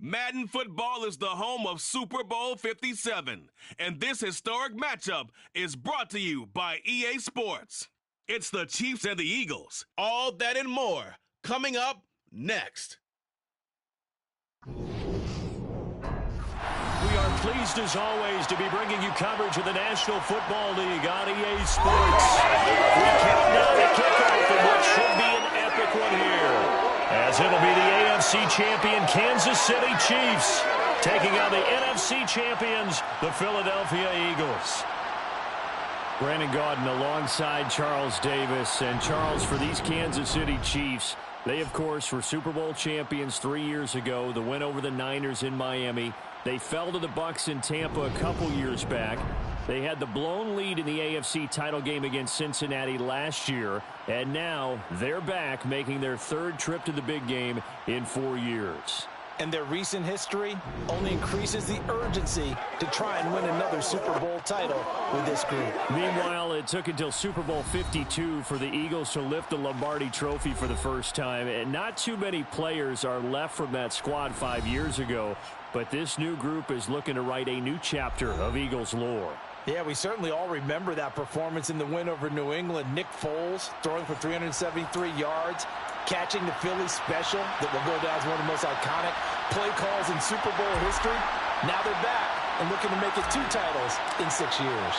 Madden football is the home of Super Bowl 57, and this historic matchup is brought to you by EA Sports. It's the Chiefs and the Eagles. All that and more coming up next. We are pleased, as always, to be bringing you coverage of the National Football League on EA Sports. We count down the kickoff for what should be an epic one here, as it'll be the AFC champion Kansas City Chiefs taking on the NFC champions, the Philadelphia Eagles. Brandon Gaudin alongside Charles Davis. And Charles, for these Kansas City Chiefs, they, of course, were Super Bowl champions 3 years ago. The win over the Niners in Miami. They fell to the Bucs in Tampa a couple years back. They had the blown lead in the AFC title game against Cincinnati last year. And now they're back, making their third trip to the big game in 4 years. And their recent history only increases the urgency to try and win another Super Bowl title with this group. Meanwhile, it took until Super Bowl 52 for the Eagles to lift the Lombardi Trophy for the first time. And not too many players are left from that squad 5 years ago. But this new group is looking to write a new chapter of Eagles lore. Yeah, we certainly all remember that performance in the win over New England. Nick Foles throwing for 373 yards, catching the Philly special that will go down as one of the most iconic play calls in Super Bowl history. Now they're back and looking to make it 2 titles in 6 years.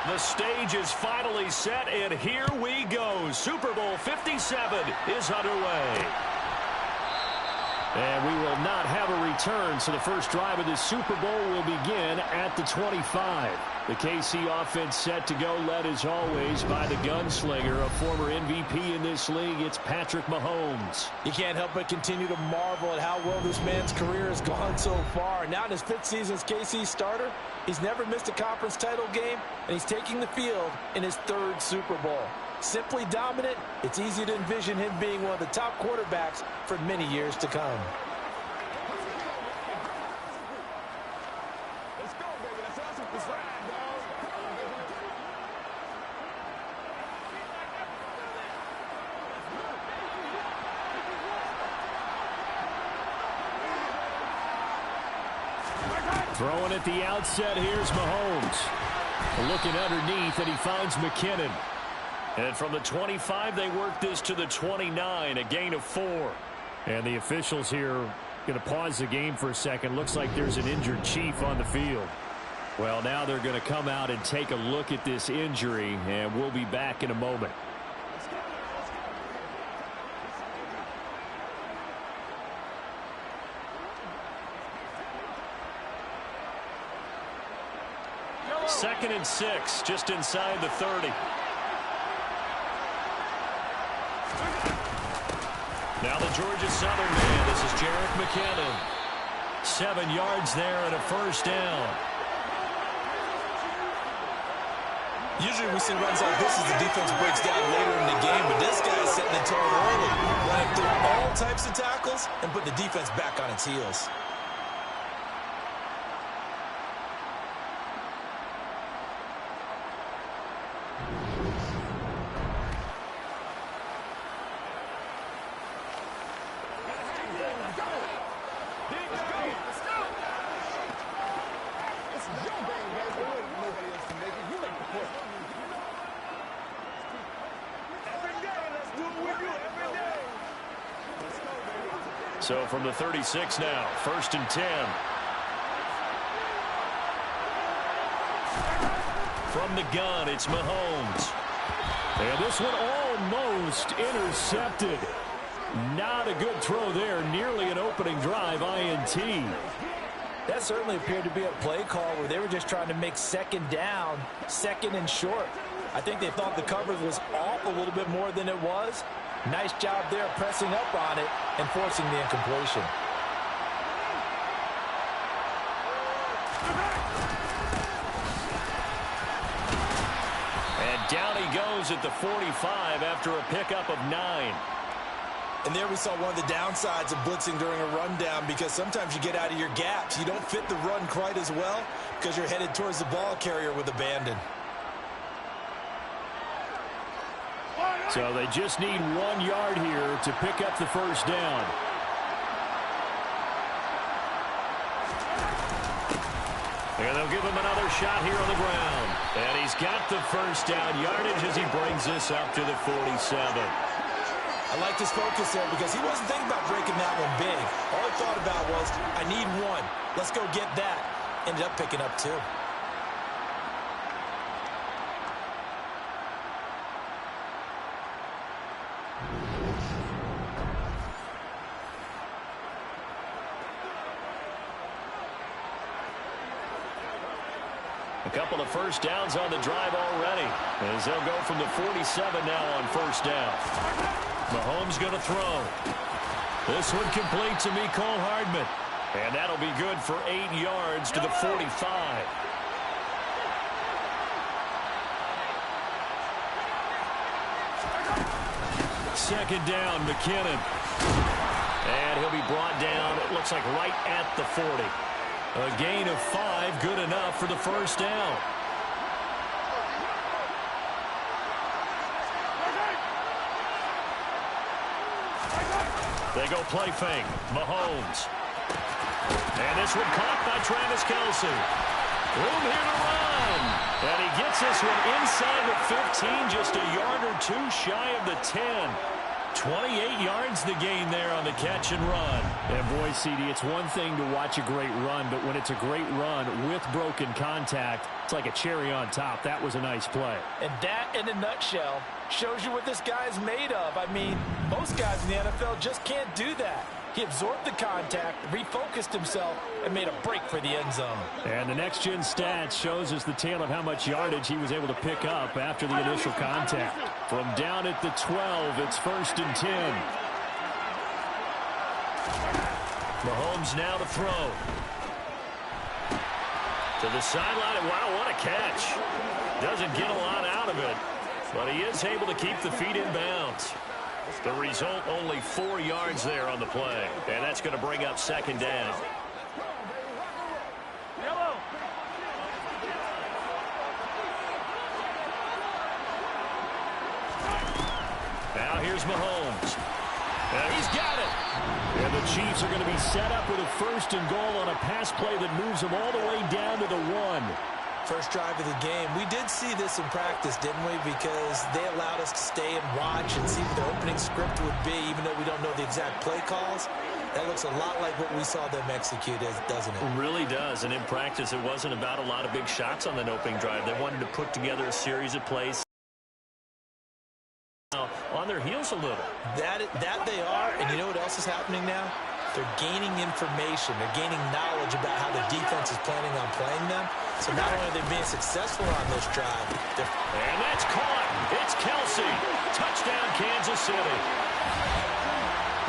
The stage is finally set, and here we go. Super Bowl 57 is underway. And we will not have a return, so the first drive of this Super Bowl will begin at the 25. The KC offense set to go, led as always by the gunslinger, a former MVP in this league. It's Patrick Mahomes. You can't help but continue to marvel at how well this man's career has gone so far. Now in his 5th season as KC starter, he's never missed a conference title game, and he's taking the field in his 3rd Super Bowl. Simply dominant, it's easy to envision him being one of the top quarterbacks for many years to come. Let's go, baby. Let's hustle this ride, dog. Throwing at the outset, here's Mahomes. Looking underneath, and he finds McKinnon. And from the 25, they work this to the 29, a gain of 4. And the officials here going to pause the game for a second. Looks like there's an injured Chief on the field. Well, now they're going to come out and take a look at this injury, and we'll be back in a moment. Second and 6, just inside the 30. Now the Georgia Southern man, this is Jerick McKinnon. 7 yards there and a first down. Usually we see runs like this as the defense breaks down later in the game, but this guy's setting the tone early, running through all types of tackles and putting the defense back on its heels. So from the 36 now, 1st and 10. From the gun, it's Mahomes. And this one almost intercepted. Not a good throw there. Nearly an opening drive, INT. That certainly appeared to be a play call where they were just trying to make 2nd down, 2nd and short. I think they thought the coverage was off a little bit more than it was. Nice job there pressing up on it and forcing the incompletion. And down he goes at the 45 after a pickup of 9. And there we saw one of the downsides of blitzing during a rundown, because sometimes you get out of your gaps. You don't fit the run quite as well because you're headed towards the ball carrier with abandon. So they just need 1 yard here to pick up the first down. And they'll give him another shot here on the ground. And he's got the first down yardage as he brings this up to the 47. I like his focus there because he wasn't thinking about breaking that one big. All he thought about was, I need 1. Let's go get that. Ended up picking up 2. A couple of first downs on the drive already, as they'll go from the 47 now on first down. Mahomes going to throw. This one complete to Mecole Hardman. And that'll be good for 8 yards to the 45. Second down, McKinnon. And he'll be brought down, it looks like right at the 40. A gain of 5, good enough for the first down. They go play fake. Mahomes. And this one caught by Travis Kelce. Room here to run. And he gets this one inside the 15, just a yard or 2 shy of the 10. 28 yards the gain there on the catch and run. And boy, CD, it's one thing to watch a great run, but when it's a great run with broken contact, it's like a cherry on top. That was a nice play. And that, in a nutshell, shows you what this guy is made of. I mean, most guys in the NFL just can't do that. He absorbed the contact, refocused himself, and made a break for the end zone. And the next-gen stats shows us the tale of how much yardage he was able to pick up after the initial contact. From down at the 12, it's 1st and 10. Mahomes now to throw. To the sideline, and wow, what a catch. Doesn't get a lot out of it, but he is able to keep the feet in bounds. The result, only 4 yards there on the play. And that's going to bring up second down. Now here's Mahomes. And he's got it. And the Chiefs are going to be set up with a 1st and goal on a pass play that moves them all the way down to the 1. First drive of the game. We did see this in practice, didn't we? Because they allowed us to stay and watch and see what their opening script would be, even though we don't know the exact play calls. That looks a lot like what we saw them execute, doesn't it? It really does. And in practice, it wasn't about a lot of big shots on that opening drive. They wanted to put together a series of plays on their heels a little. That they are. And you know what else is happening now? They're gaining information. They're gaining knowledge about how the defense is planning on playing them. So not only are they being successful on this drive, and that's caught. It's Kelce. Touchdown, Kansas City.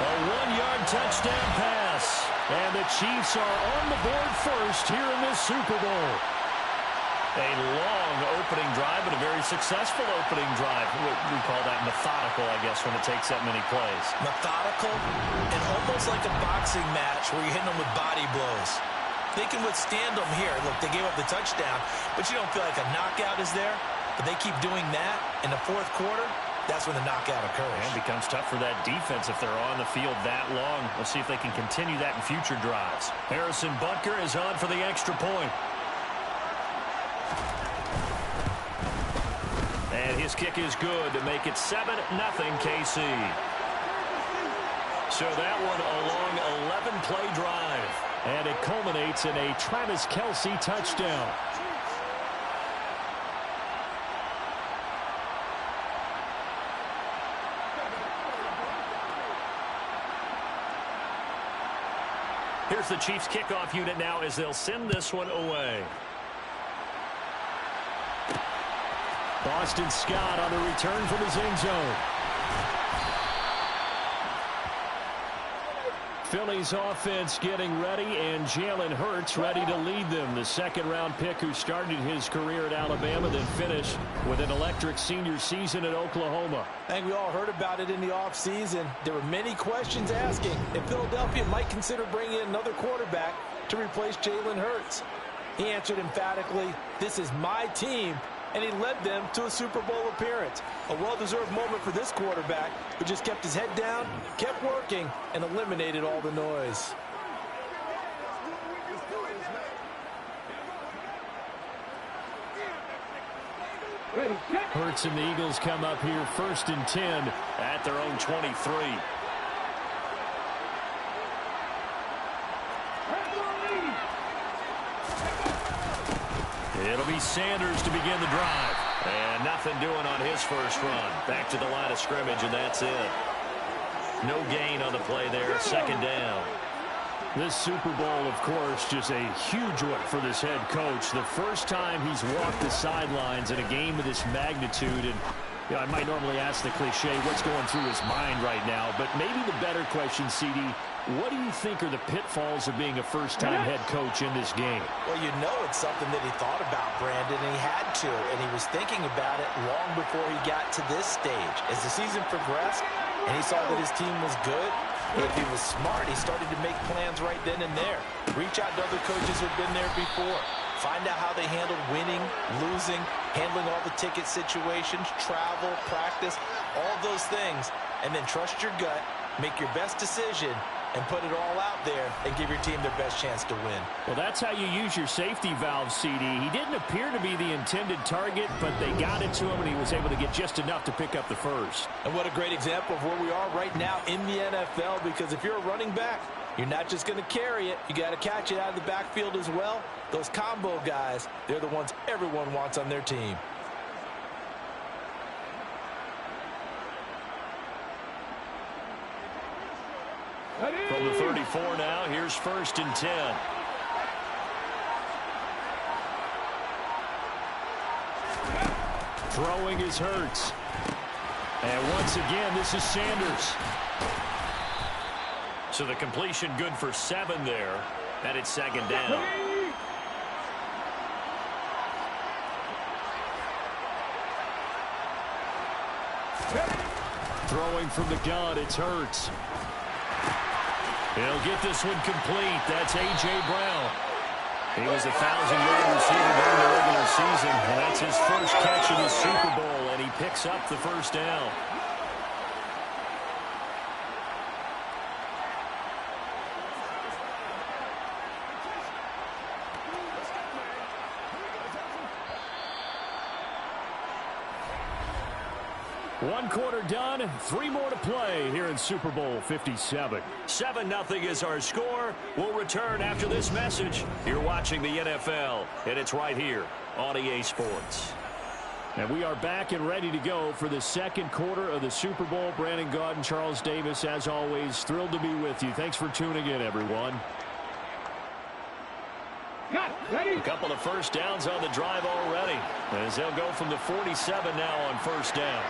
A 1-yard touchdown pass. And the Chiefs are on the board first here in this Super Bowl. A long opening drive, but a very successful opening drive. We call that methodical, I guess, when it takes that many plays. Methodical and almost like a boxing match where you're hitting them with body blows. They can withstand them here. Look, they gave up the touchdown, but you don't feel like a knockout is there. But they keep doing that in the 4th quarter. That's when the knockout occurs. And it becomes tough for that defense if they're on the field that long. We'll see if they can continue that in future drives. Harrison Butker is on for the extra point. And his kick is good to make it 7-0 KC. So that one a long 11-play drive. And it culminates in a Travis Kelce touchdown. Here's the Chiefs kickoff unit now as they'll send this one away. Boston Scott on the return from his end zone. Philly's offense getting ready, and Jalen Hurts ready to lead them. The 2nd-round pick who started his career at Alabama, then finished with an electric senior season at Oklahoma. I think we all heard about it in the offseason. There were many questions asking if Philadelphia might consider bringing in another quarterback to replace Jalen Hurts. He answered emphatically, "This is my team, and he led them to a Super Bowl appearance. A well-deserved moment for this quarterback, who just kept his head down, kept working, and eliminated all the noise. Hurts and the Eagles come up here 1st and 10 at their own 23. It'll be Sanders to begin the drive. And nothing doing on his first run. Back to the line of scrimmage, and that's it. No gain on the play there. 2nd down. This Super Bowl, of course, just a huge one for this head coach. The first time he's walked the sidelines in a game of this magnitude. And you know, I might normally ask the cliche, what's going through his mind right now? But maybe the better question, CD, what do you think are the pitfalls of being a first-time head coach in this game? Well, you know it's something that he thought about, Brandon, and he had to. And he was thinking about it long before he got to this stage. As the season progressed and he saw that his team was good, if he was smart, he started to make plans right then and there. Reach out to other coaches who've been there before. Find out how they handled winning, losing, handling all the ticket situations, travel, practice, all those things. And then trust your gut, make your best decision, and put it all out there and give your team their best chance to win. Well, that's how you use your safety valve, CD. He didn't appear to be the intended target, but they got it to him, and he was able to get just enough to pick up the first. And what a great example of where we are right now in the NFL, because if you're a running back, you're not just going to carry it. You got to catch it out of the backfield as well. Those combo guys, they're the ones everyone wants on their team. From the 34 now, here's 1st and 10. Throwing is Hurts. And once again, this is Sanders. So the completion good for 7 there. And it's 2nd down. Throwing from the gun, it's Hurts. He'll get this one complete. That's A.J. Brown. He was a 1,000-yard receiver during the regular season. And that's his first catch in the Super Bowl, and he picks up the first down. One quarter done, 3 more to play here in Super Bowl 57. 7-0 is our score. We'll return after this message. You're watching the NFL, and it's right here on EA Sports. And we are back and ready to go for the 2nd quarter of the Super Bowl. Brandon Gaudin and Charles Davis, as always, thrilled to be with you. Thanks for tuning in, everyone. A couple of first downs on the drive already, as they'll go from the 47 now on 1st down.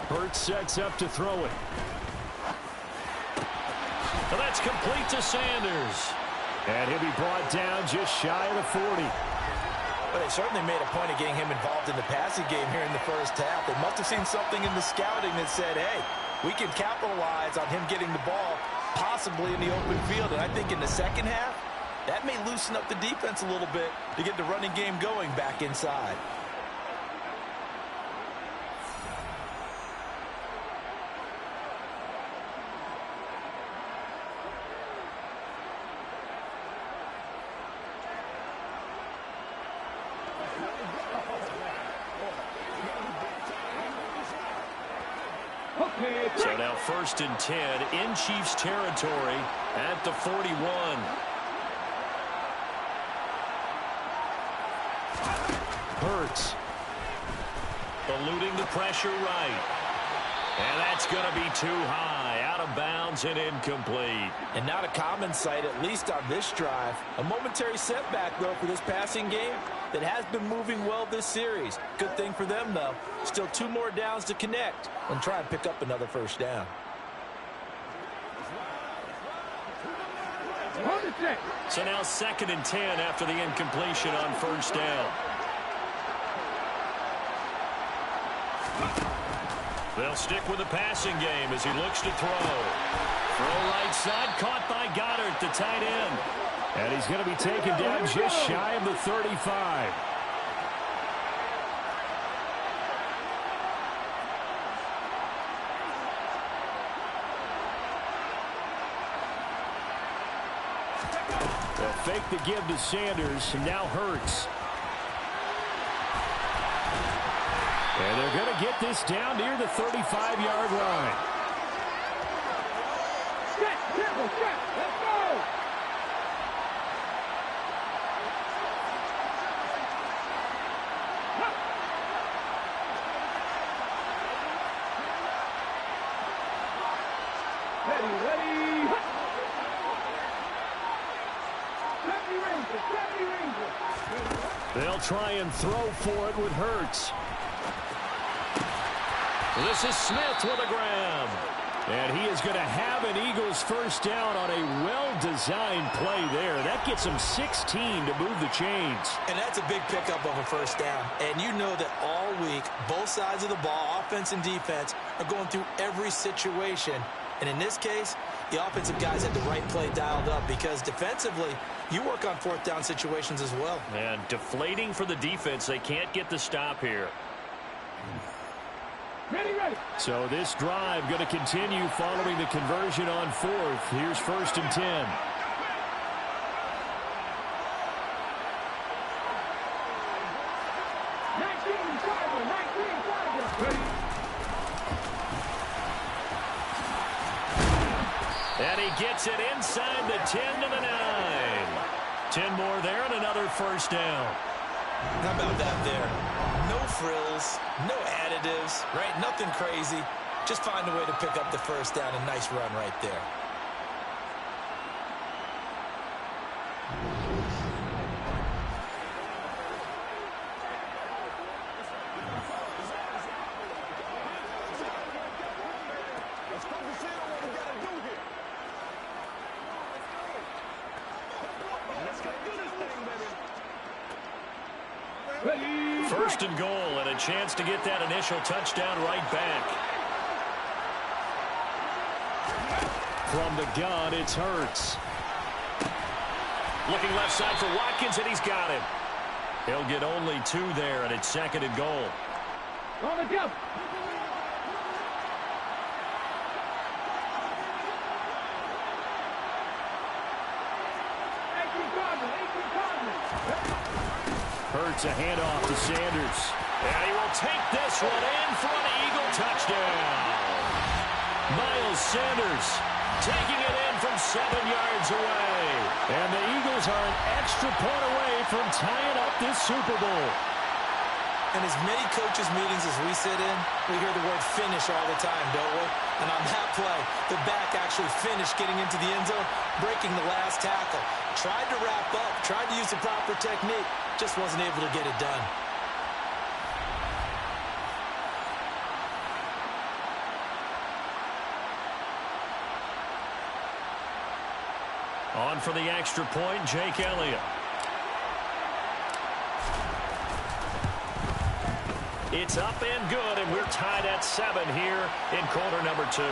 Hurts sets up to throw it. And that's complete to Sanders. And he'll be brought down just shy of the 40. But they certainly made a point of getting him involved in the passing game here in the first half. They must have seen something in the scouting that said, hey, we can capitalize on him getting the ball possibly in the open field. And I think in the second half, that may loosen up the defense a little bit to get the running game going back inside. So now 1st and 10 in Chiefs territory at the 41. Hurts. Eluding the pressure right. And that's going to be too high. Out of bounds and incomplete. And not a common sight, at least on this drive. A momentary setback, though, for this passing game that has been moving well this series. Good thing for them, though. Still 2 more downs to connect and try and pick up another first down. So now 2nd and 10 after the incompletion on 1st down. They'll stick with the passing game as he looks to throw. Throw right side, caught by Goddard, the tight end. And he's going to be taken down just shy of the 35. They'll fake the give to Sanders, and now Hurts. And they're going to get this down near the 35-yard line. Let's go! Ready! They'll try and throw for it with Hurts. This is Smith with a grab. And he is going to have an Eagles first down on a well-designed play there. That gets him 16 to move the chains. And that's a big pickup of a first down. And you know that all week, both sides of the ball, offense and defense, are going through every situation. And in this case, the offensive guys had the right play dialed up because defensively, you work on fourth down situations as well. And deflating for the defense. They can't get the stop here. Ready. So this drive going to continue following the conversion on fourth. Here's 1st and 10. And he gets it inside the 10 to the 9. 10 more there and another first down. How about that there? No frills, no additives, right? Nothing crazy. Just find a way to pick up the first down. A nice run right there. Let's focus in on what we got to do here. Let's go do this thing, baby. First and goal, and a chance to get that initial touchdown right back. From the gun, it's Hurts. Looking left side for Watkins, and he's got him. He'll get only 2 there, and it's 2nd and goal. On the jump. Hurts a handoff to Sanders. And he will take this one in for an Eagle touchdown. Miles Sanders taking it in from 7 yards away. And the Eagles are an extra point away from tying up this Super Bowl. In as many coaches' meetings as we sit in, we hear the word finish all the time, don't we? And on that play, the back actually finished getting into the end zone, breaking the last tackle. Tried to wrap up, tried to use the proper technique, just wasn't able to get it done. On for the extra point, Jake Elliott. It's up and good, and we're tied at 7 here in quarter number 2.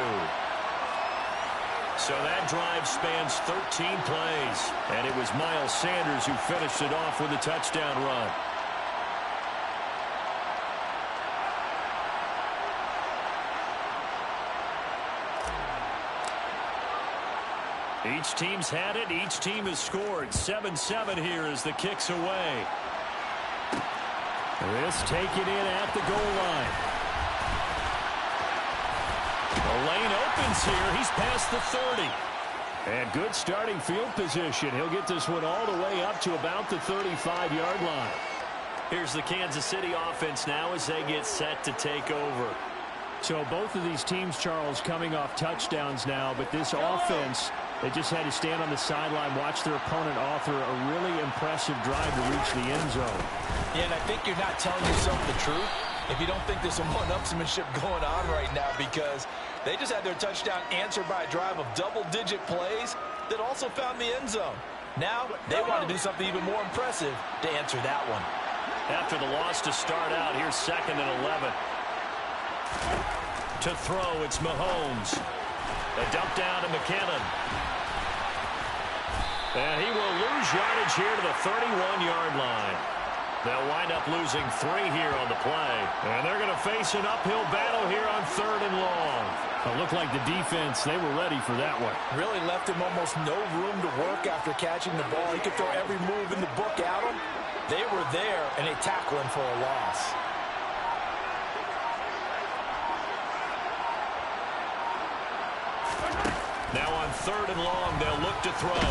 So that drive spans 13 plays, and it was Miles Sanders who finished it off with a touchdown run. Each team's had it. Each team has scored. 7-7 here as the kick's away. This taken in at the goal line. The lane opens here. He's past the 30. And good starting field position. He'll get this one all the way up to about the 35-yard line. Here's the Kansas City offense now as they get set to take over. So both of these teams, Charles, coming off touchdowns now, but this offense, they just had to stand on the sideline, watch their opponent author a really impressive drive to reach the end zone. Yeah, and I think you're not telling yourself the truth if you don't think there's some one-upsmanship going on right now, because they just had their touchdown answered by a drive of double-digit plays that also found the end zone. Now they want to do something even more impressive to answer that one. After the loss to start out, here's 2nd and 11. To throw, it's Mahomes. A dump down to McKinnon. And he will lose yardage here to the 31-yard line. They'll wind up losing 3 here on the play. And they're going to face an uphill battle here on 3rd and long. It looked like the defense, they were ready for that one. Really left him almost no room to work after catching the ball. He could throw every move in the book at him. They were there, and they tackle him for a loss. Now on 3rd and long, they'll look to throw.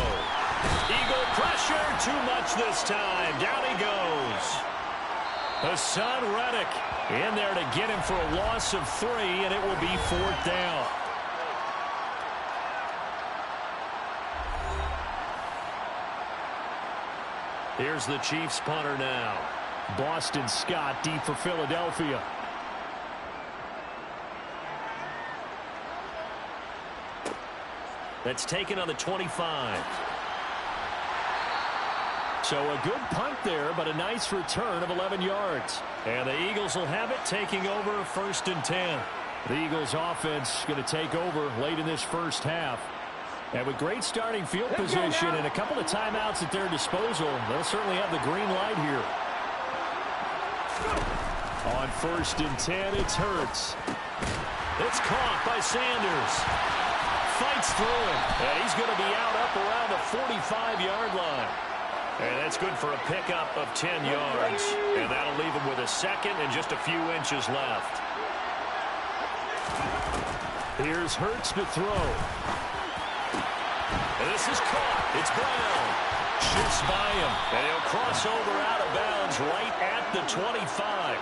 Eagle pressure, too much this time. Down he goes. Hassan Reddick in there to get him for a loss of 3, and it will be 4th down. Here's the Chiefs punter now. Boston Scott deep for Philadelphia. That's taken on the 25. So a good punt there, but a nice return of 11 yards. And the Eagles will have it, taking over 1st and 10. The Eagles offense going to take over late in this first half. And with great starting field position and a couple of timeouts at their disposal, they'll certainly have the green light here. On 1st and 10, it's Hurts. It's caught by Sanders. Fights through him. And he's going to be out up around the 45-yard line. And that's good for a pickup of 10 yards. And that'll leave him with a 2nd and just a few inches left. Here's Hurts to throw. And this is caught. It's Brown. Shifts by him. And he'll cross over out of bounds right at the 25.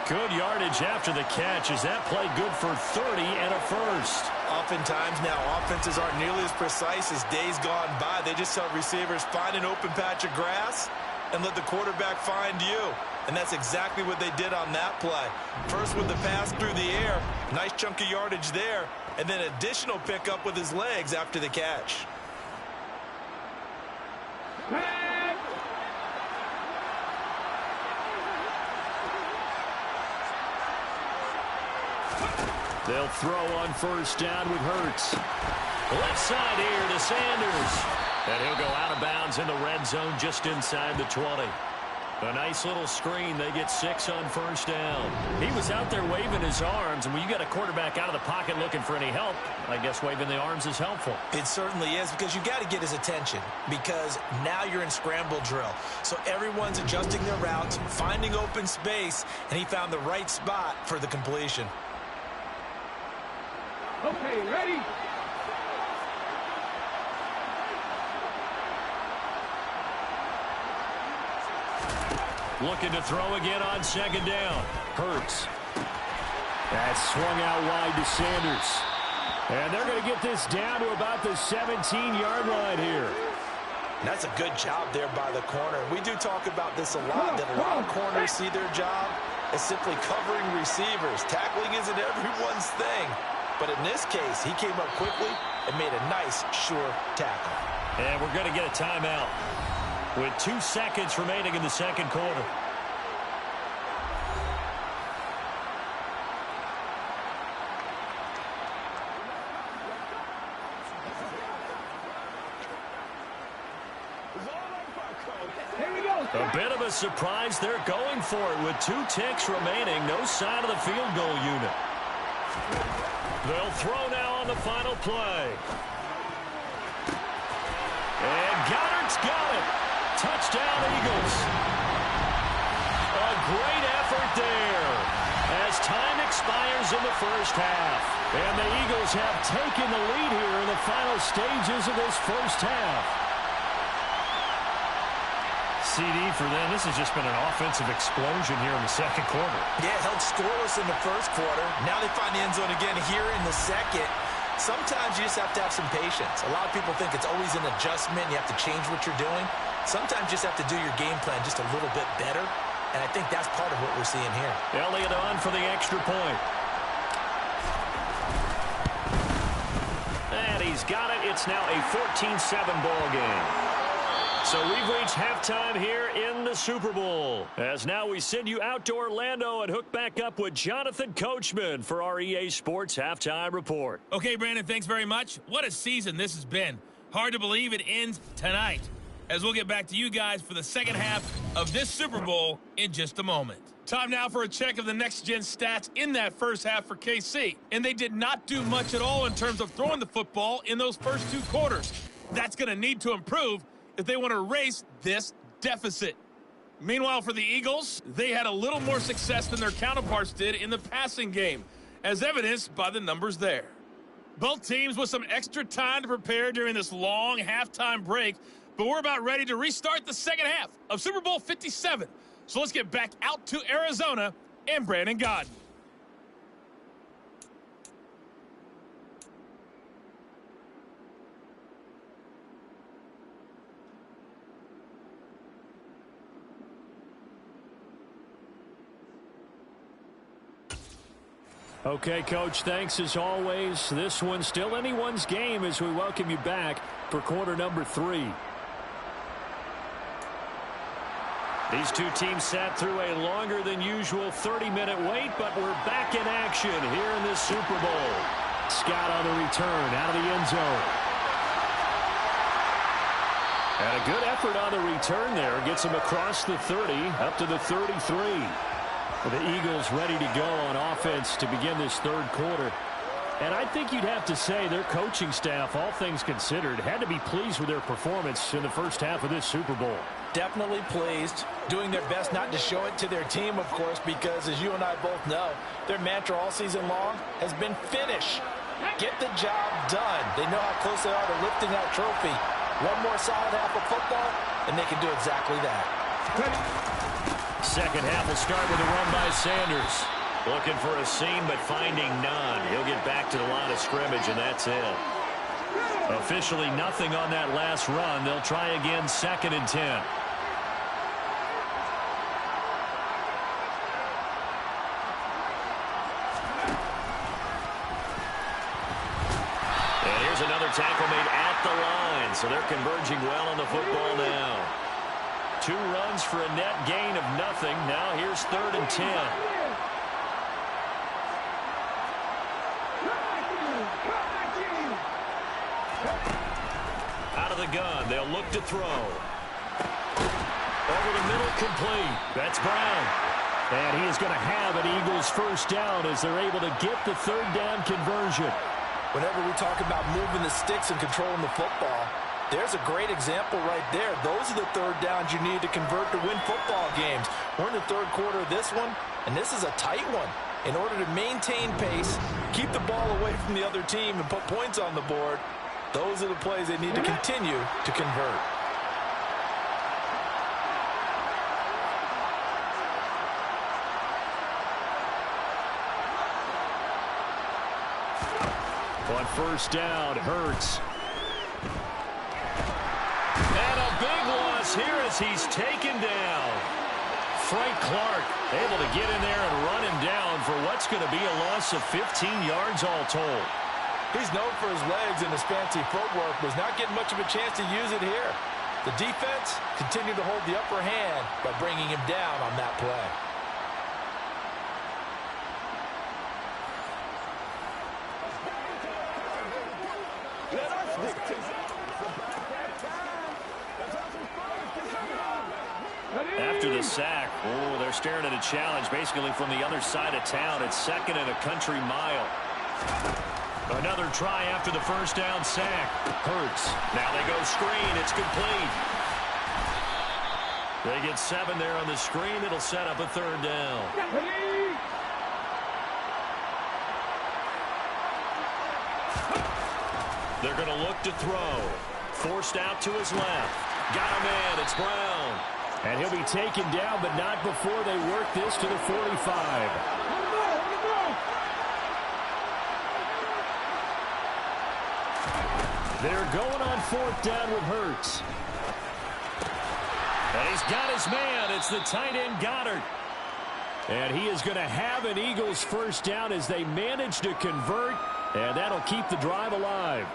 Good yardage after the catch. Is that play good for 30 and a first? Oftentimes now, offenses aren't nearly as precise as days gone by. They just tell receivers, find an open patch of grass and let the quarterback find you. And that's exactly what they did on that play. First with the pass through the air, nice chunk of yardage there, and then additional pickup with his legs after the catch. They'll throw on 1st down with Hurts. Left side here to Sanders. And he'll go out of bounds in the red zone just inside the 20. A nice little screen. They get 6 on 1st down. He was out there waving his arms, and when you got a quarterback out of the pocket looking for any help, I guess waving the arms is helpful. It certainly is, because you got to get his attention, because now you're in scramble drill. So everyone's adjusting their routes, finding open space, and he found the right spot for the completion. Okay, ready? Looking to throw again on 2nd down. Hurts. That's swung out wide to Sanders. And they're going to get this down to about the 17-yard line here. That's a good job there by the corner. We do talk about this a lot, that a lot of corners see their job as simply covering receivers. Tackling isn't everyone's thing. But in this case, he came up quickly and made a nice, sure tackle. And we're going to get a timeout with 2 seconds remaining in the 2nd quarter. A bit of a surprise. They're going for it with 2 ticks remaining. No sign of the field goal unit. They'll throw now on the final play. And Goddard's got it. Touchdown, Eagles. A great effort there as time expires in the first half. And the Eagles have taken the lead here in the final stages of this first half. CD for them, this has just been an offensive explosion here in the 2nd quarter. Yeah, held scoreless in the 1st quarter. Now they find the end zone again here in the 2nd. Sometimes you just have to have some patience. A lot of people think it's always an adjustment. You have to change what you're doing. Sometimes you just have to do your game plan just a little bit better. And I think that's part of what we're seeing here. Elliott on for the extra point. And he's got it. It's now a 14-7 ball game. So So we've reached halftime here in the Super Bowl. As now we send you out to Orlando and hook back up with Jonathan Coachman for our EA Sports Halftime Report. Okay, Brandon, thanks very much. What a season this has been. Hard to believe it ends tonight, as we'll get back to you guys for the second half of this Super Bowl in just a moment. Time now for a check of the next-gen stats in that first half for KC. And they did not do much at all in terms of throwing the football in those first two quarters. That's going to need to improve if they want to erase this deficit. Meanwhile, for the Eagles, they had a little more success than their counterparts did in the passing game, as evidenced by the numbers there. Both teams with some extra time to prepare during this long halftime break, but we're about ready to restart the second half of Super Bowl 57. So let's get back out to Arizona and Brandon Godden. Okay, Coach, thanks as always. This one's still anyone's game as we welcome you back for quarter number 3. These two teams sat through a longer than usual 30-minute wait, but we're back in action here in this Super Bowl. Scott on the return out of the end zone. And a good effort on the return there. Gets him across the 30 up to the 33. The Eagles ready to go on offense to begin this third quarter. And I think you'd have to say their coaching staff, all things considered, had to be pleased with their performance in the first half of this Super Bowl. Definitely pleased, doing their best not to show it to their team, of course, because as you and I both know, their mantra all season long has been finish. Get the job done. They know how close they are to lifting that trophy. One more solid half of football, and they can do exactly that. Second half will start with a run by Sanders. Looking for a seam, but finding none. He'll get back to the line of scrimmage, and that's it. Officially nothing on that last run. They'll try again, 2nd and 10. And here's another tackle made at the line, so they're converging well on the football now. 2 runs for a net gain of nothing. Now here's 3rd and 10. Out of the gun, they'll look to throw. Over the middle, complete. That's Brown. And he is going to have an Eagles first down as they're able to get the 3rd down conversion. Whenever we talk about moving the sticks and controlling the football, there's a great example right there. Those are the 3rd downs you need to convert to win football games. We're in the 3rd quarter of this one, and this is a tight one. In order to maintain pace, keep the ball away from the other team, and put points on the board, those are the plays they need to continue to convert. On first down, Hurts. And a big loss here as he's taken down. Frank Clark able to get in there and run him down for what's going to be a loss of 15 yards all told. He's known for his legs and his fancy footwork, was not getting much of a chance to use it here. The defense continued to hold the upper hand by bringing him down on that play. After the sack, they're staring at a challenge basically from the other side of town. It's 2nd and a country mile. Another try after the first down sack. Hurts. Now they go screen. It's complete. They get 7 there on the screen. It'll set up a 3rd down. They're going to look to throw. Forced out to his left. Got him in. It's Brown. And he'll be taken down, but not before they work this to the 45. They're going on 4th down with Hurts. And he's got his man. It's the tight end, Goddard. And he is going to have an Eagles first down as they manage to convert, and that'll keep the drive alive.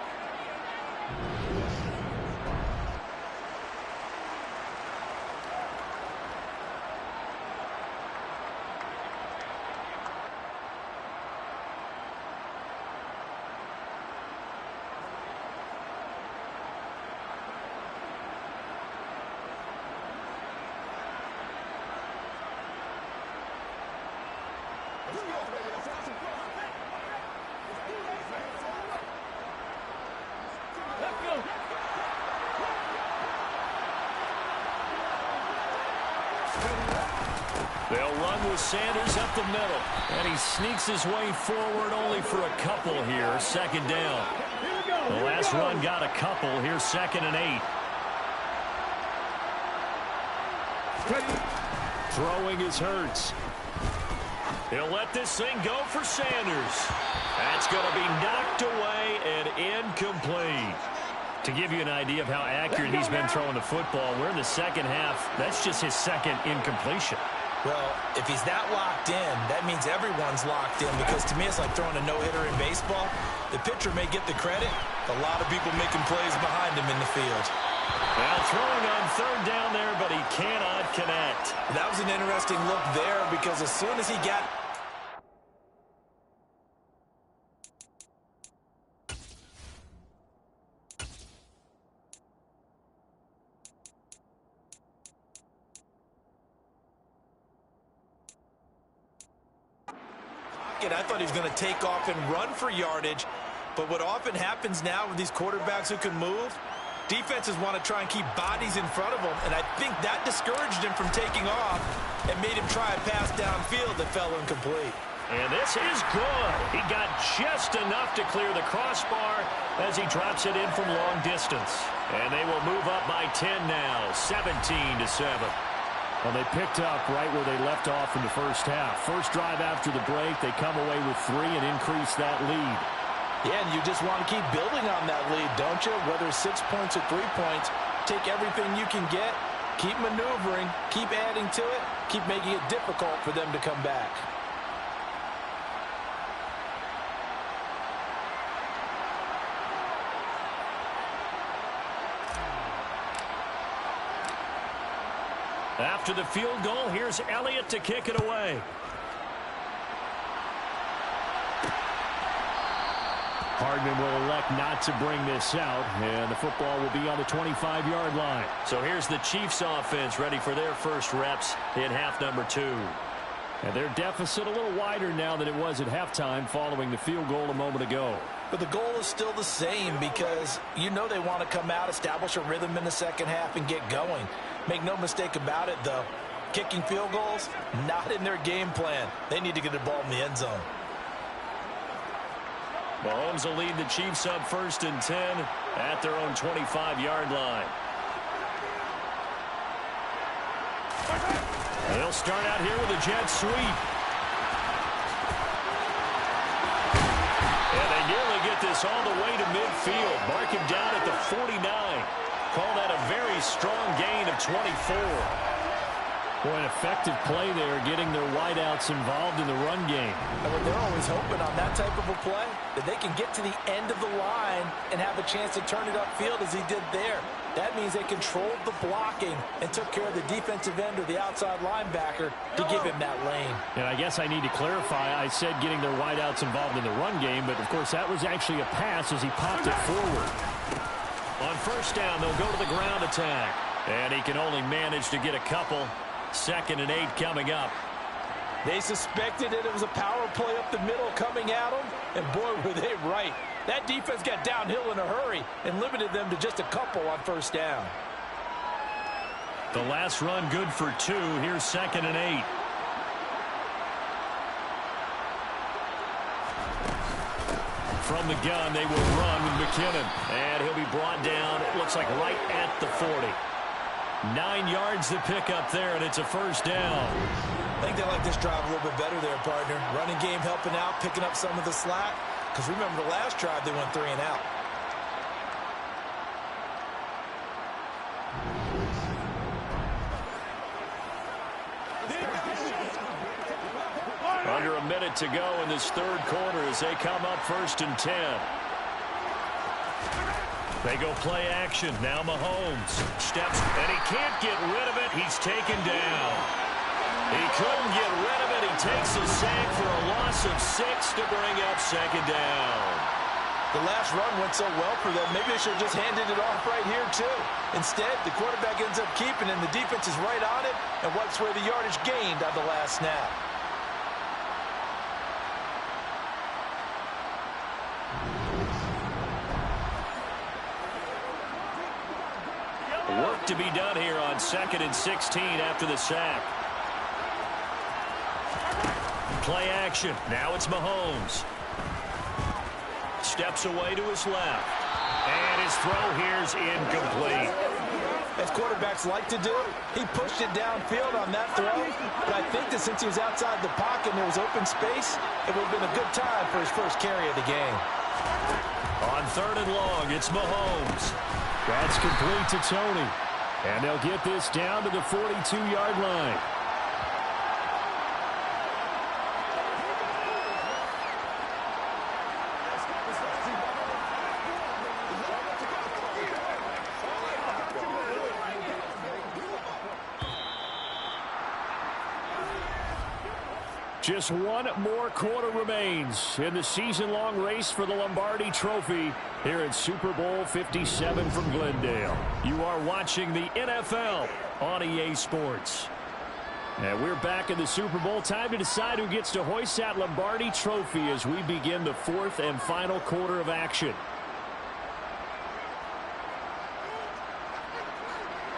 They'll run with Sanders up the middle. And he sneaks his way forward only for a couple here. Second down. The last run got a couple. Here's 2nd and 8. Throwing is Hurts. He'll let this thing go for Sanders. That's going to be knocked away and incomplete. To give you an idea of how accurate he's been throwing the football, we're in the second half. That's just his second incompletion. Well, if he's that locked in, that means everyone's locked in, because to me it's like throwing a no-hitter in baseball. The pitcher may get the credit. A lot of people making plays behind him in the field. Well, throwing on 3rd down there, but he cannot connect. That was an interesting look there, because as soon as he got... I thought he was going to take off and run for yardage, but what often happens now with these quarterbacks who can move, defenses want to try and keep bodies in front of them, and I think that discouraged him from taking off and made him try a pass downfield that fell incomplete. And this is good. He got just enough to clear the crossbar as he drops it in from long distance. And they will move up by 10 now, 17-7. Well, they picked up right where they left off in the first half. First drive after the break, they come away with 3 and increase that lead. Yeah, and you just want to keep building on that lead, don't you? Whether it's 6 points or 3 points, take everything you can get, keep maneuvering, keep adding to it, keep making it difficult for them to come back. After the field goal, here's Elliott to kick it away. Hardman will elect not to bring this out, and the football will be on the 25-yard line. So here's the Chiefs offense ready for their first reps in half number 2. And their deficit a little wider now than it was at halftime following the field goal a moment ago. But the goal is still the same, because you know they want to come out, establish a rhythm in the second half, and get going. Make no mistake about it, though. Kicking field goals, not in their game plan. They need to get the ball in the end zone. Mahomes will lead the Chiefs up 1st and 10 at their own 25-yard line. They'll start out here with a jet sweep. And they nearly get this all the way to midfield. Mark him down at the 49. Call that a very strong gain of 24. Boy, an effective play there, getting their wideouts involved in the run game. And they're always hoping on that type of a play that they can get to the end of the line and have a chance to turn it upfield as he did there. That means they controlled the blocking and took care of the defensive end or the outside linebacker to give him that lane. And I guess I need to clarify, I said getting their wideouts involved in the run game, but of course that was actually a pass as he popped it forward. On 1st down, they'll go to the ground attack. And he can only manage to get a couple. 2nd and 8 coming up. They suspected it was a power play up the middle coming at them, and boy, were they right. That defense got downhill in a hurry and limited them to just a couple on 1st down. The last run good for 2. Here's 2nd and 8. From the gun, they will run with McKinnon. And he'll be brought down, it looks like right at the 40. 9 yards to pick up there, and it's a 1st down. I think they like this drive a little bit better there, partner. Running game helping out, picking up some of the slack. Because remember, the last drive, they went 3 and out. Under a minute to go in this 3rd quarter as they come up 1st and 10. They go play action. Now Mahomes steps, and he can't get rid of it. He's taken down. He couldn't get rid of it. He takes a sack for a loss of 6 to bring up 2nd down. The last run went so well for them, maybe they should have just handed it off right here, too. Instead, the quarterback ends up keeping it, and the defense is right on it and wipes away the yardage gained on the last snap. work to be done here on 2nd and 16 after the sack. Play action. Now it's Mahomes. Steps away to his left. And his throw here's incomplete. As quarterbacks like to do, he pushed it downfield on that throw. But I think that since he was outside the pocket and there was open space, it would have been a good time for his first carry of the game. On 3rd and long, it's Mahomes. That's complete to Tony. And they'll get this down to the 42-yard line. Just one more quarter remains in the season-long race for the Lombardi Trophy here at Super Bowl 57 from Glendale. You are watching the NFL on EA Sports. And we're back in the Super Bowl. Time to decide who gets to hoist that Lombardi Trophy as we begin the 4th and final quarter of action.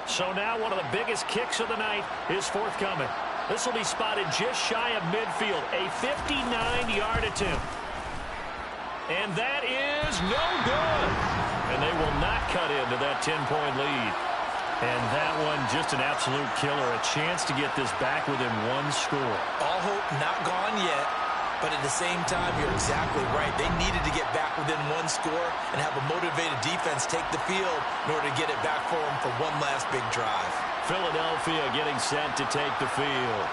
So now one of the biggest kicks of the night is forthcoming. This will be spotted just shy of midfield, a 59-yard attempt. And that is no good. And they will not cut into that 10-point lead. And that one just an absolute killer, a chance to get this back within one score. All hope not gone yet, but at the same time, you're exactly right. They needed to get back within one score and have a motivated defense take the field in order to get it back for them for one last big drive. Philadelphia getting set to take the field.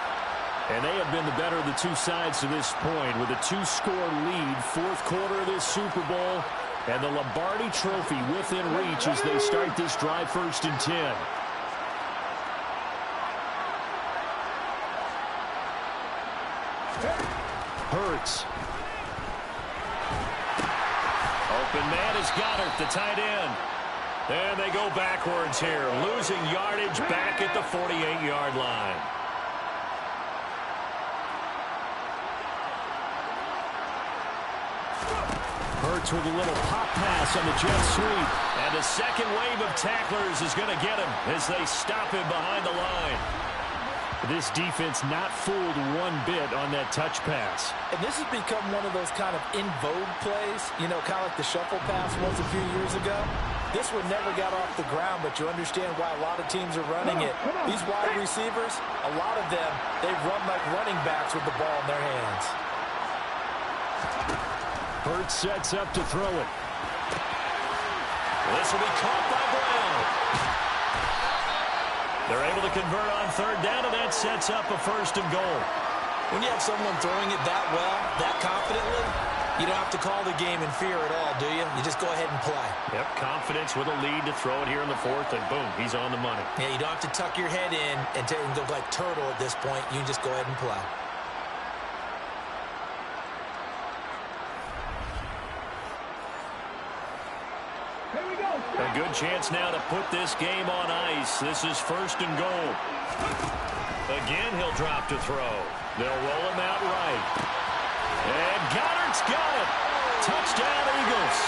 And they have been the better of the two sides to this point with a 2-score lead, 4th quarter of this Super Bowl, and the Lombardi Trophy within reach as they start this drive 1st and 10. Hurts. Open man is Goddard, the tight end. And they go backwards here, losing yardage back at the 48-yard line. Hurts with a little pop pass on the jet sweep. And a second wave of tacklers is going to get him as they stop him behind the line. This defense not fooled one bit on that touch pass. And this has become one of those kind of in vogue plays, you know, kind of like the shuffle pass was a few years ago. This one never got off the ground, but you understand why a lot of teams are running it. These wide receivers, a lot of them, they run like running backs with the ball in their hands. Hurts sets up to throw it. This will be caught by Brown. They're able to convert on 3rd down, and that sets up a 1st and goal. When you have someone throwing it that well, that confidently, you don't have to call the game in fear at all, do you? You just go ahead and play. Yep, confidence with a lead to throw it here in the 4th, and boom, he's on the money. Yeah, you don't have to tuck your head in and go like turtle at this point. You can just go ahead and play. A good chance now to put this game on ice. This is 1st and goal. Again, he'll drop to throw. They'll roll him out right. And Goddard's got it. Touchdown, Eagles.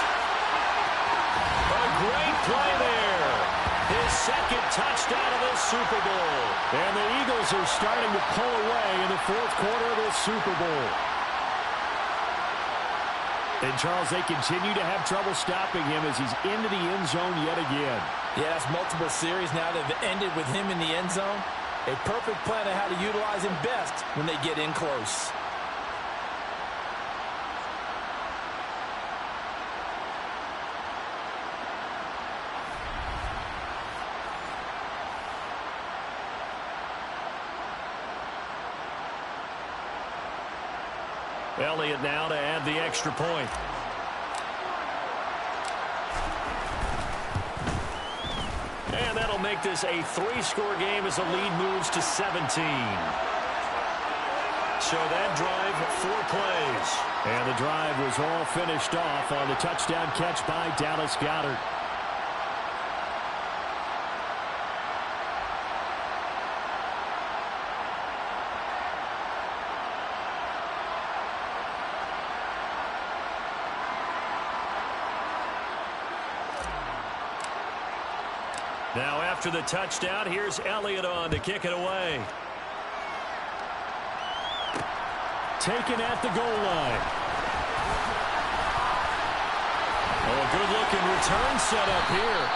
A great play there. His 2nd touchdown of this Super Bowl. And the Eagles are starting to pull away in the 4th quarter of this Super Bowl. And, Charles, they continue to have trouble stopping him as he's into the end zone yet again. Yeah, that's multiple series now that have ended with him in the end zone. A perfect plan of how to utilize him best when they get in close. Elliott now to add the extra point. And that'll make this a 3-score game as the lead moves to 17. So that drive, 4 plays. And the drive was all finished off on the touchdown catch by Dallas Goedert. After the touchdown, here's Elliott on to kick it away. Taken at the goal line. Oh, a good-looking return set up here.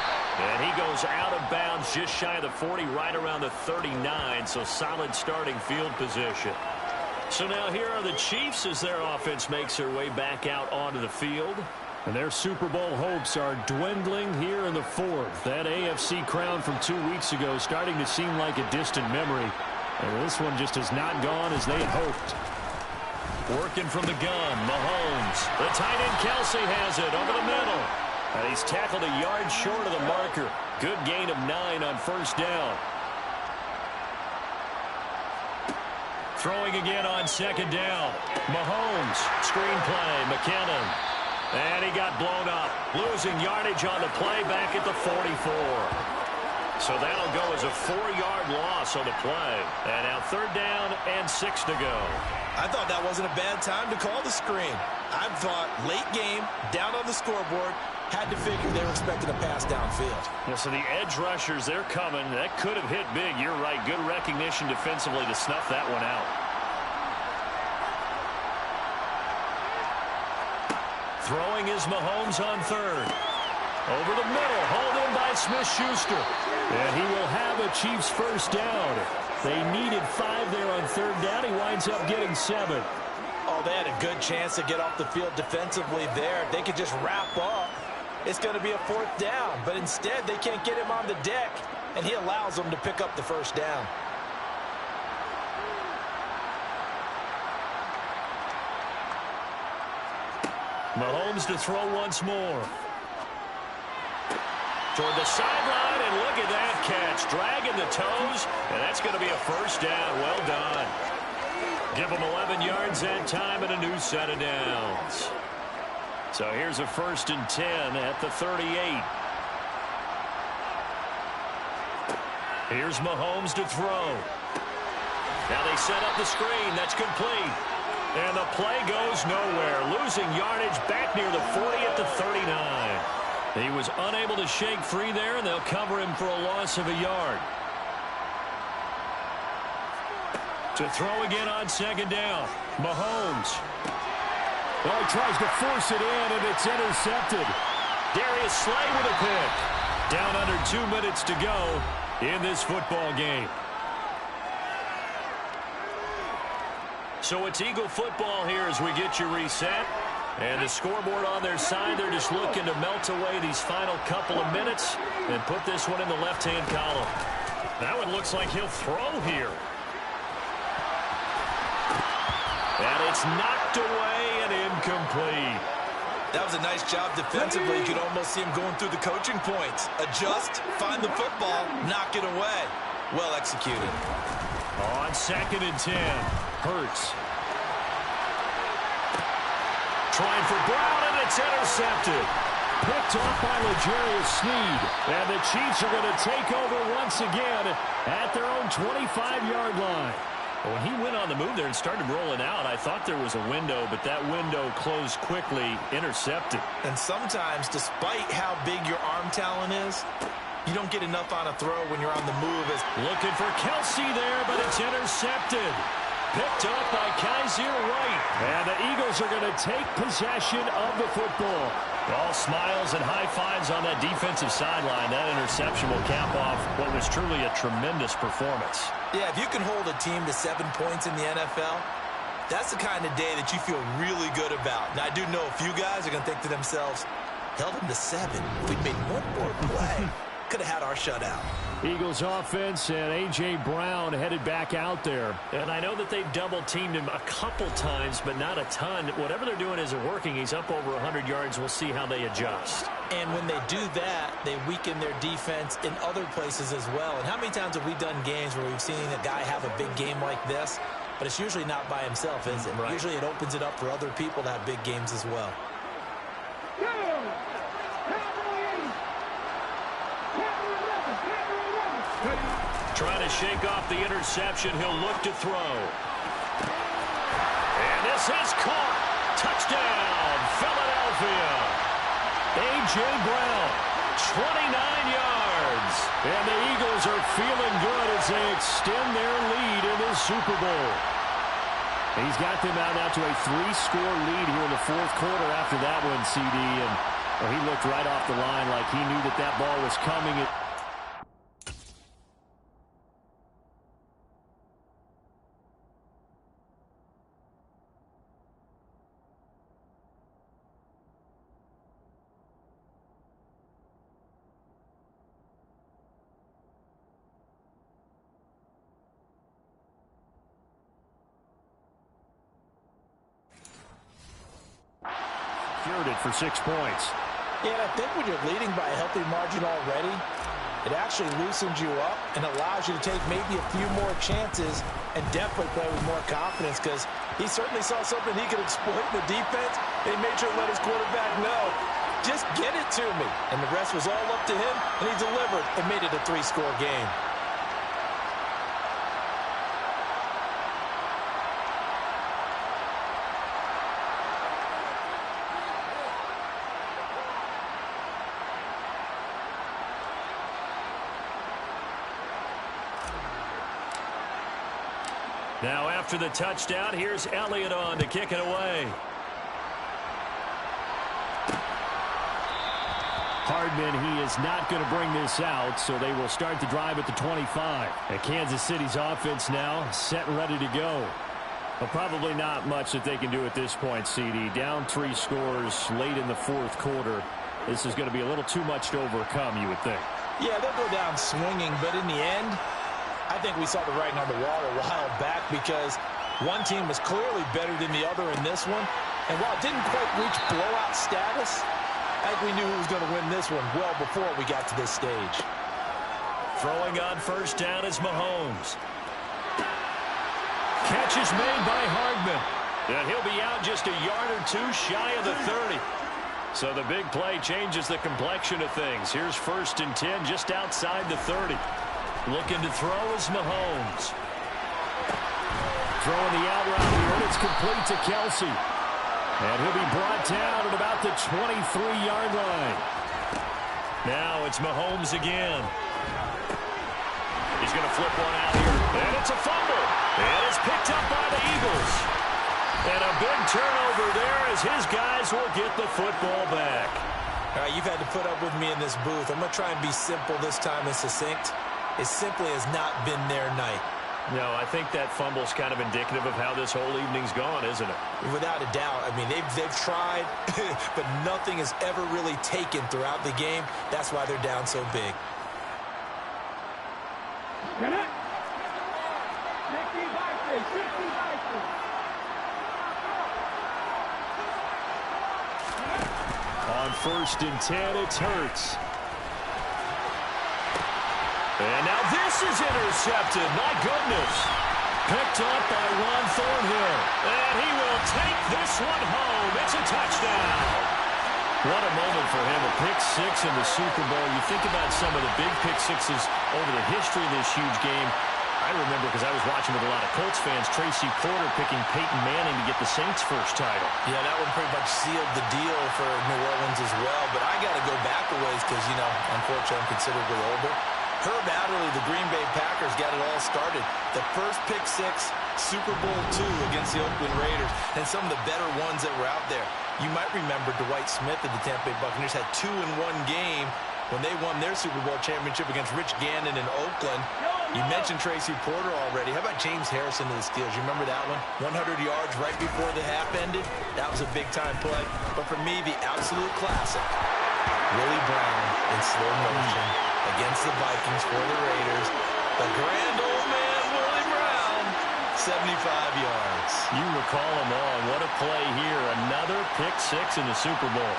And he goes out of bounds just shy of the 40, right around the 39, so solid starting field position. So now here are the Chiefs as their offense makes their way back out onto the field. And their Super Bowl hopes are dwindling here in the fourth. That AFC crown from 2 weeks ago starting to seem like a distant memory. And this one just has not gone as they had hoped. Working from the gun, Mahomes. The tight end Kelsey has it over the middle. And he's tackled a yard short of the marker. Good gain of 9 on first down. Throwing again on second down. Mahomes, screen play, McKinnon. And he got blown up. Losing yardage on the play back at the 44. So that'll go as a 4-yard loss on the play. And now 3rd down and 6 to go. I thought that wasn't a bad time to call the screen. I thought late game, down on the scoreboard, had to figure they were expecting a pass downfield. Yeah, so the edge rushers, they're coming. That could have hit big. You're right. Good recognition defensively to snuff that one out. Throwing is Mahomes on 3rd. Over the middle, hauled in by Smith-Schuster. And he will have a Chiefs first down. They needed 5 there on 3rd down. He winds up getting 7. Oh, they had a good chance to get off the field defensively there. They could just wrap up. It's going to be a 4th down. But instead, they can't get him on the deck. And he allows them to pick up the first down. Mahomes to throw once more. Toward the sideline, and look at that catch. Dragging the toes, and that's going to be a first down. Well done. Give them 11 yards that time and a new set of downs. So here's a 1st and 10 at the 38. Here's Mahomes to throw. Now they set up the screen. That's complete. And the play goes nowhere. Losing yardage back near the 40 at the 39. He was unable to shake free there, and they'll cover him for a loss of a yard. To throw again on 2nd down. Mahomes. Well, he tries to force it in, and it's intercepted. Darius Slay with a pick. Down under 2 minutes to go in this football game. So it's Eagle football here as we get you reset. And the scoreboard on their side, they're just looking to melt away these final couple of minutes and put this one in the left-hand column. That one looks like he'll throw here. And it's knocked away and incomplete. That was a nice job defensively. You could almost see him going through the coaching points. Adjust, find the football, knock it away. Well executed. On 2nd and 10, Hurts. Trying for Brown, and it's intercepted. Picked off by L'Jarius Sneed. And the Chiefs are going to take over once again at their own 25-yard line. When he went on the move there and started rolling out, I thought there was a window, but that window closed quickly, intercepted. And sometimes, despite how big your arm talent is, you don't get enough on a throw when you're on the move. Looking for Kelsey there, but it's intercepted. Picked up by Kaiser White. And the Eagles are going to take possession of the football. All smiles and high fives on that defensive sideline. That interception will cap off what was truly a tremendous performance. Yeah, if you can hold a team to 7 points in the NFL, that's the kind of day that you feel really good about. Now, I do know a few guys are going to think to themselves, held them to 7. If we'd made one more play, could have had our shutout. Eagles offense and A.J. Brown headed back out there. And I know that they've double-teamed him a couple times, but not a ton. Whatever they're doing isn't working. He's up over 100 yards. We'll see how they adjust. And when they do that, they weaken their defense in other places as well. And how many times have we done games where we've seen a guy have a big game like this, but it's usually not by himself, is it? Right. Usually it opens it up for other people to have big games as well. Trying to shake off the interception. He'll look to throw. And this is caught. Touchdown, Philadelphia. A.J. Brown 29 yards. And the Eagles are feeling good as they extend their lead in the Super Bowl. He's got them out now to a 3-score lead here in the fourth quarter after that one, CD. And well, he looked right off the line like he knew that that ball was coming. Cured it for 6 points. Yeah, and I think when you're leading by a healthy margin already, it actually loosens you up and allows you to take maybe a few more chances and definitely play with more confidence, because he certainly saw something he could exploit in the defense. They made sure to let his quarterback know, just get it to me. And the rest was all up to him, and he delivered and made it a 3-score game. Now after the touchdown, here's Elliott on to kick it away. Hardman, he is not going to bring this out, so they will start the drive at the 25. And Kansas City's offense now set and ready to go. But probably not much that they can do at this point, CD. Down 3 scores late in the fourth quarter. This is going to be a little too much to overcome, you would think. Yeah, they'll go down swinging, but in the end, I think we saw the writing on the wall a while back, because one team was clearly better than the other in this one. And while it didn't quite reach blowout status, I think we knew who was going to win this one well before we got to this stage. Throwing on first down is Mahomes. Catch is made by Hardman. And he'll be out just a yard or two shy of the 30. So the big play changes the complexion of things. Here's 1st and 10 just outside the 30. Looking to throw is Mahomes. Throwing the out route here, and it's complete to Kelsey. And he'll be brought down at about the 23-yard line. Now it's Mahomes again. He's going to flip one out here. And it's a fumble. And it's picked up by the Eagles. And a big turnover there as his guys will get the football back. All right, you've had to put up with me in this booth. I'm going to try and be simple this time and succinct. It simply has not been their night. No, I think that fumble's kind of indicative of how this whole evening's gone, isn't it? Without a doubt. I mean, they've tried, but nothing is ever really taken throughout the game. That's why they're down so big. On 1st and 10, it's Hurts. And now this is intercepted. My goodness. Picked up by Ron Thornhill. And he will take this one home. It's a touchdown. What a moment for him. A pick 6 in the Super Bowl. You think about some of the big pick 6s over the history of this huge game. I remember, because I was watching with a lot of Colts fans, Tracy Porter picking Peyton Manning to get the Saints' first title. Yeah, that one pretty much sealed the deal for New Orleans as well. But I got to go back a ways because, you know, unfortunately I'm considerably older. Herb Adderley, the Green Bay Packers, got it all started. The first pick 6, Super Bowl II against the Oakland Raiders, and some of the better ones that were out there. You might remember Dwight Smith of the Tampa Bay Buccaneers had 2 in one game when they won their Super Bowl championship against Rich Gannon in Oakland. You mentioned Tracy Porter already. How about James Harrison of the Steelers? You remember that one? 100 yards right before the half ended. That was a big-time play. But for me, the absolute classic, Willie Brown in slow motion against the Vikings for the Raiders. The grand old man, Willie Brown, 75 yards. You recall them all. What a play here. Another pick 6 in the Super Bowl.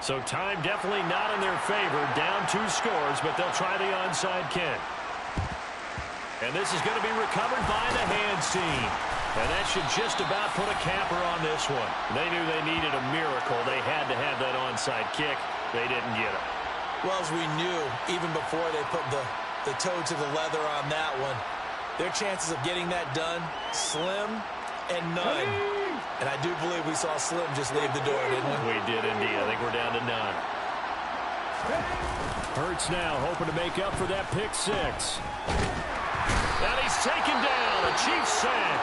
So time definitely not in their favor. Down 2 scores, but they'll try the onside kick. And this is going to be recovered by the hands team. And that should just about put a capper on this one. They knew they needed a miracle. They had to have that onside kick. They didn't get it. Well, as we knew, even before they put the toe to the leather on that one, their chances of getting that done, slim and none. And I do believe we saw Slim just leave the door, didn't we? We did indeed. I think we're down to none. Hurts now hoping to make up for that pick 6. And he's taken down. A Chiefs sack.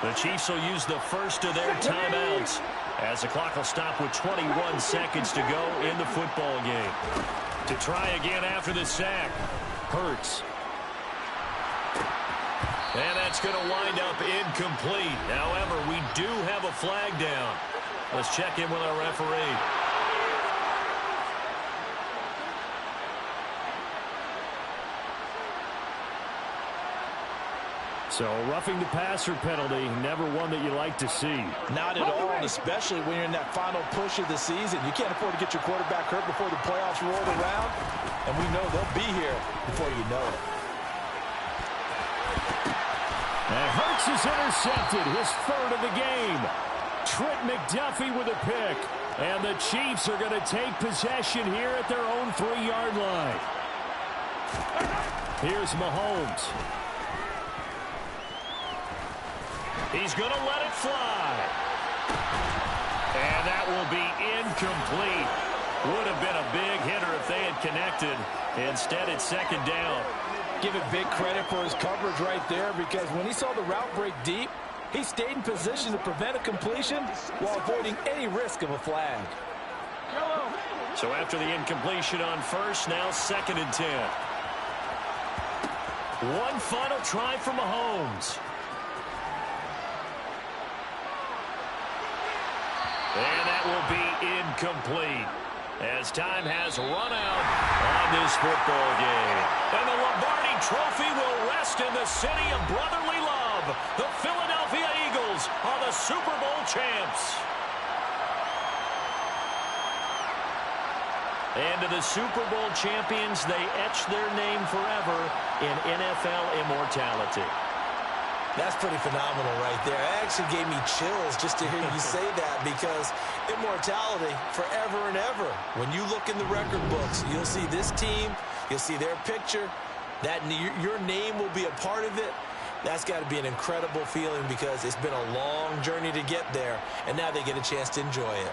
The Chiefs will use the first of their timeouts as the clock will stop with 21 seconds to go in the football game. To try again after the sack. Hurts. And that's going to wind up incomplete. However, we do have a flag down. Let's check in with our referee. So, roughing the passer penalty, never one that you like to see. Not at all, and especially when you're in that final push of the season. You can't afford to get your quarterback hurt before the playoffs roll around, and we know they'll be here before you know it. And Hurts is intercepted, his 3rd of the game. Trent McDuffie with a pick. And the Chiefs are going to take possession here at their own 3-yard line. Here's Mahomes. He's going to let it fly. And that will be incomplete. Would have been a big hitter if they had connected. Instead, it's 2nd down. Give it big credit for his coverage right there, because when he saw the route break deep, he stayed in position to prevent a completion while avoiding any risk of a flag. So after the incompletion on first, now 2nd and 10. One final try for Mahomes. And that will be incomplete as time has run out on this football game. And the Lombardi Trophy will rest in the city of brotherly love. The Philadelphia Eagles are the Super Bowl champs. And to the Super Bowl champions, they etch their name forever in NFL immortality. That's pretty phenomenal right there. It actually gave me chills just to hear you say that, because immortality forever and ever. When you look in the record books, you'll see this team, you'll see their picture, that your name will be a part of it. That's got to be an incredible feeling, because it's been a long journey to get there, and now they get a chance to enjoy it.